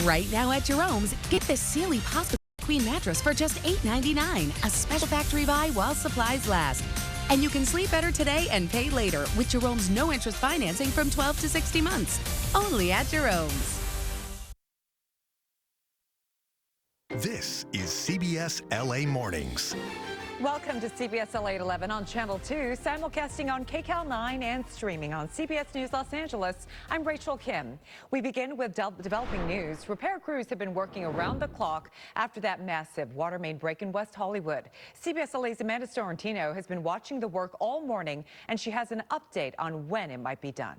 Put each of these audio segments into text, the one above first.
Right now at Jerome's, get the Sealy Pasta Queen mattress for just $8.99. A special factory buy while supplies last. And you can sleep better today and pay later with Jerome's no-interest financing from 12 to 60 months. Only at Jerome's. This is CBS LA Mornings. Welcome to CBS LA at 11 on Channel 2, simulcasting on KCAL 9 and streaming on CBS News Los Angeles. I'm Rachel Kim. We begin with developing news. Repair crews have been working around the clock after that massive water main break in West Hollywood. CBS LA's Amanda Sorrentino has been watching the work all morning, and she has an update on when it might be done.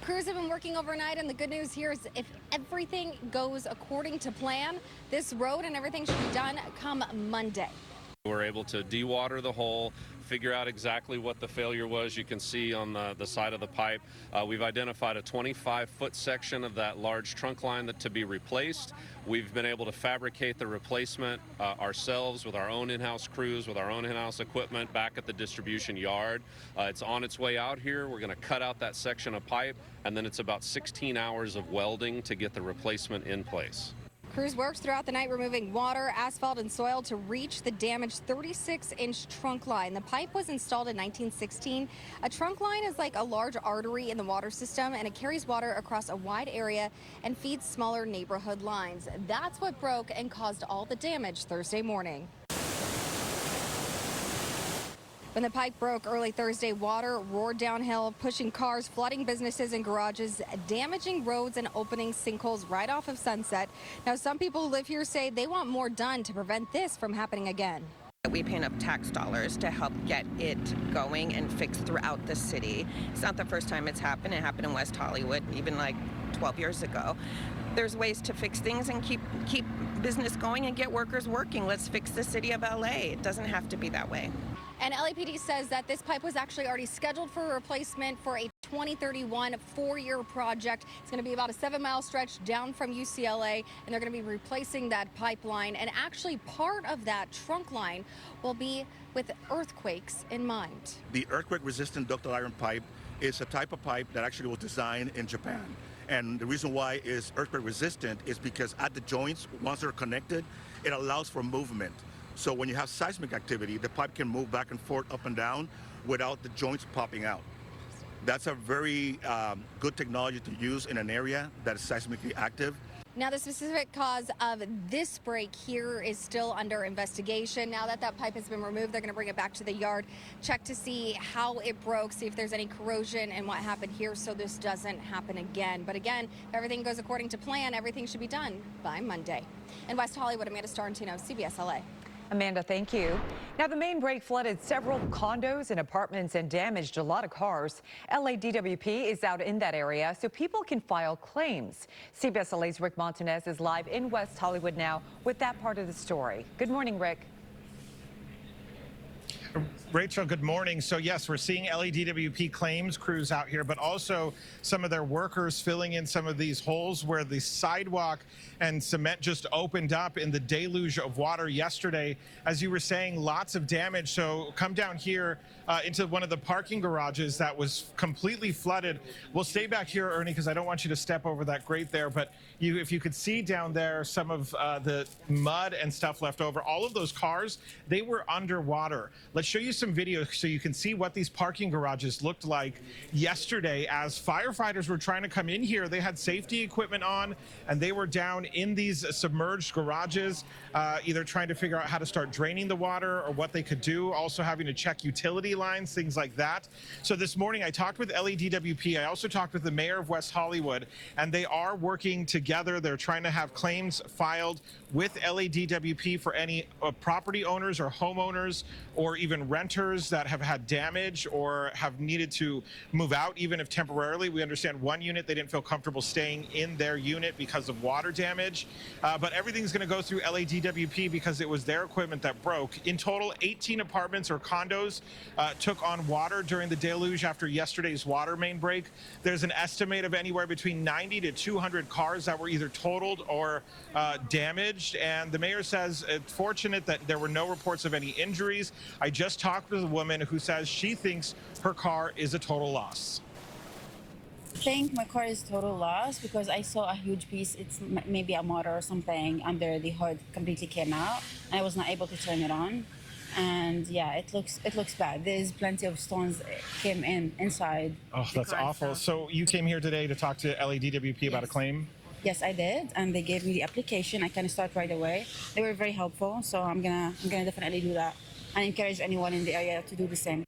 Crews have been working overnight, and the good news here is if everything goes according to plan, this road and everything should be done come Monday. We're able to dewater the hole, figure out exactly what the failure was. You can see on the side of the pipe. We've identified a 25-foot section of that large trunk line to be replaced. We've been able to fabricate the replacement ourselves with our own in-house crews, with our own in-house equipment back at the distribution yard. It's on its way out here. We're going to cut out that section of pipe, and then it's about 16 hours of welding to get the replacement in place. Crews worked throughout the night removing water, asphalt, and soil to reach the damaged 36-inch trunk line. The pipe was installed in 1916. A trunk line is like a large artery in the water system, and it carries water across a wide area and feeds smaller neighborhood lines. That's what broke and caused all the damage Thursday morning. When the pipe broke early Thursday, water roared downhill, pushing cars, flooding businesses and garages, damaging roads and opening sinkholes right off of Sunset. Now, some people who live here say they want more done to prevent this from happening again. We pay enough tax dollars to help get it going and fixed throughout the city. It's not the first time it's happened. It happened in West Hollywood, even like 12 years ago. There's ways to fix things and keep business going and get workers working. Let's fix the city of LA. It doesn't have to be that way. And LAPD says that this pipe was actually already scheduled for a replacement for a 2031 four-year project. It's going to be about a 7-mile stretch down from UCLA, and they're going to be replacing that pipeline. And actually, part of that trunk line will be with earthquakes in mind. The earthquake-resistant ductile iron pipe is a type of pipe that actually was designed in Japan. And the reason why it's earthquake resistant is because at the joints, once they're connected, it allows for movement. So when you have seismic activity, the pipe can move back and forth, up and down, without the joints popping out. That's a very good technology to use in an area that is seismically active. Now, the specific cause of this break here is still under investigation. Now that that pipe has been removed, they're going to bring it back to the yard, check to see how it broke, see if there's any corrosion and what happened here so this doesn't happen again. But again, if everything goes according to plan, everything should be done by Monday. In West Hollywood, Amanda Sorrentino, CBS LA. Amanda, thank you. Now, the main break flooded several condos and apartments and damaged a lot of cars. LADWP is out in that area so people can file claims. CBS LA's Rick Montanez is live in West Hollywood now with that part of the story. Good morning, Rick. Rachel, good morning. So yes, we're seeing LADWP claims crews out here, but also some of their workers filling in some of these holes where the sidewalk and cement just opened up in the deluge of water yesterday. As you were saying, lots of damage. So come down here into one of the parking garages that was completely flooded. We'll stay back here, Ernie, because I don't want you to step over that grate there. But if you could see down there some of the mud and stuff left over, all of those cars, they were underwater. Let's show you some video so you can see what these parking garages looked like yesterday. As firefighters were trying to come in here, they had safety equipment on and they were down in these submerged garages, either trying to figure out how to start draining the water or what they could do, also having to check utility lines, things like that. So this morning I talked with LADWP. I also talked with the mayor of West Hollywood, and they are working together. They're trying to have claims filed with LADWP for any property owners or homeowners or even renters that have had damage or have needed to move out, even if temporarily. We understand one unit, they didn't feel comfortable staying in their unit because of water damage. But everything's going to go through LADWP because it was their equipment that broke. In total, 18 apartments or condos took on water during the deluge after yesterday's water main break. There's an estimate of anywhere between 90 to 200 cars that were either totaled or damaged. And the mayor says it's fortunate that there were no reports of any injuries. I just talked with a woman who says she thinks her car is a total loss. think my car is total loss because I saw a huge piece. It's maybe a motor or something under the hood completely came out. I was not able to turn it on, and yeah, it looks bad. There's plenty of stones came in inside. Oh, the that's car awful. itself. So you came here today to talk to LEDWP about a Yes. claim? Yes, I did, and they gave me the application. I can start right away. They were very helpful, so I'm gonna definitely do that. I encourage anyone in the area to do the same.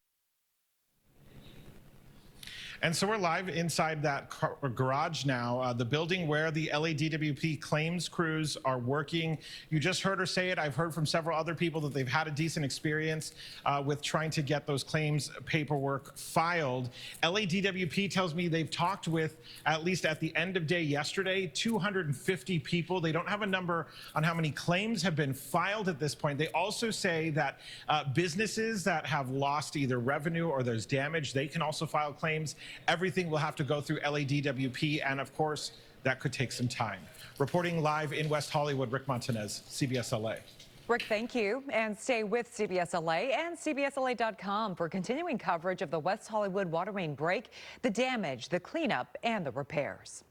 And so we're live inside that garage now, the building where the LADWP claims crews are working. You just heard her say it. I've heard from several other people that they've had a decent experience with trying to get those claims paperwork filed. LADWP tells me they've talked with, at least at the end of day yesterday, 250 people. They don't have a number on how many claims have been filed at this point. They also say that businesses that have lost either revenue or there's damage, they can also file claims. Everything will have to go through LADWP, and of course, that could take some time. Reporting live in West Hollywood, Rick Montanez, CBS LA. Rick, thank you. And stay with CBS LA and CBSLA.com for continuing coverage of the West Hollywood water main break, the damage, the cleanup, and the repairs.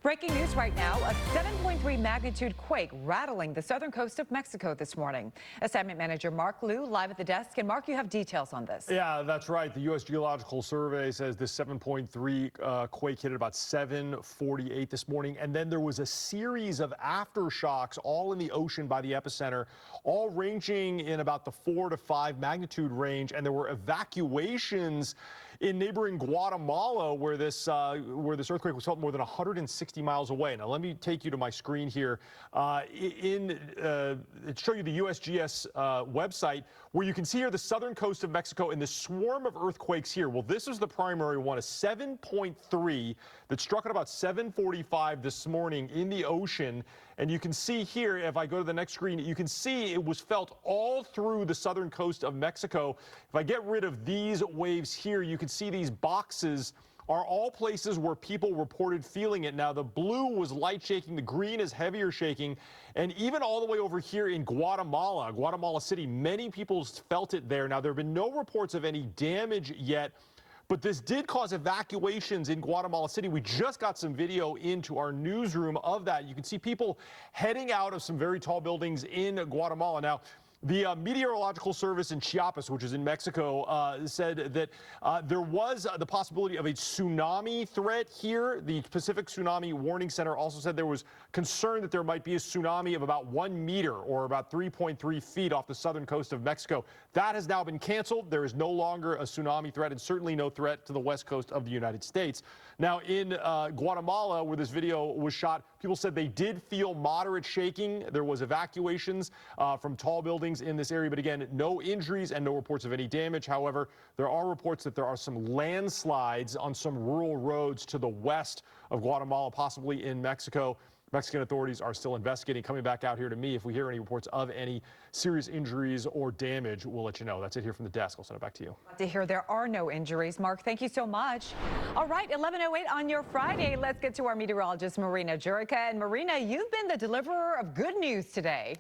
Breaking news right now, a 7.3 magnitude quake rattling the southern coast of Mexico this morning. Assignment manager Mark Liu live at the desk. And Mark, you have details on this. Yeah, that's right. The U.S. Geological Survey says this 7.3 quake hit at about 7:48 this morning. And then there was a series of aftershocks all in the ocean by the epicenter, all ranging in about the 4 to 5 magnitude range. And there were evacuations in neighboring Guatemala, where this earthquake was felt more than 160 miles away. Now, let me take you to my screen here to show you the USGS website, where you can see here the southern coast of Mexico and the swarm of earthquakes here. Well, this is the primary one, a 7.3 that struck at about 7:45 this morning in the ocean. And you can see here, if I go to the next screen, you can see it was felt all through the southern coast of Mexico. If I get rid of these waves here, you can see these boxes are all places where people reported feeling it. Now, the blue was light shaking, the green is heavier shaking, and even all the way over here in Guatemala City, many people felt it there. Now, there have been no reports of any damage yet, but this did cause evacuations in Guatemala City. We just got some video into our newsroom of that. You can see people heading out of some very tall buildings in Guatemala. Now, the Meteorological Service in Chiapas, which is in Mexico, said that there was the possibility of a tsunami threat here. The Pacific Tsunami Warning Center also said there was concern that there might be a tsunami of about 1 meter or about 3.3 feet off the southern coast of Mexico. That has now been canceled. There is no longer a tsunami threat and certainly no threat to the west coast of the United States. Now, in Guatemala, where this video was shot, people said they did feel moderate shaking. There was evacuations from tall buildings in this area, but again, no injuries and no reports of any damage. However, there are reports that there are some landslides on some rural roads to the west of Guatemala, possibly in Mexico. Mexican authorities are still investigating. Coming back out here to me, if we hear any reports of any serious injuries or damage, we'll let you know. That's it here from the desk. I'll send it back to you. Glad to hear there are no injuries. Mark, thank you so much. All right, 11:08 on your Friday. Let's get to our meteorologist, Marina Jurica. And Marina, you've been the deliverer of good news today.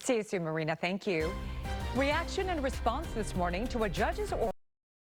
See you soon, Marina. Thank you. Reaction and response this morning to a judge's order.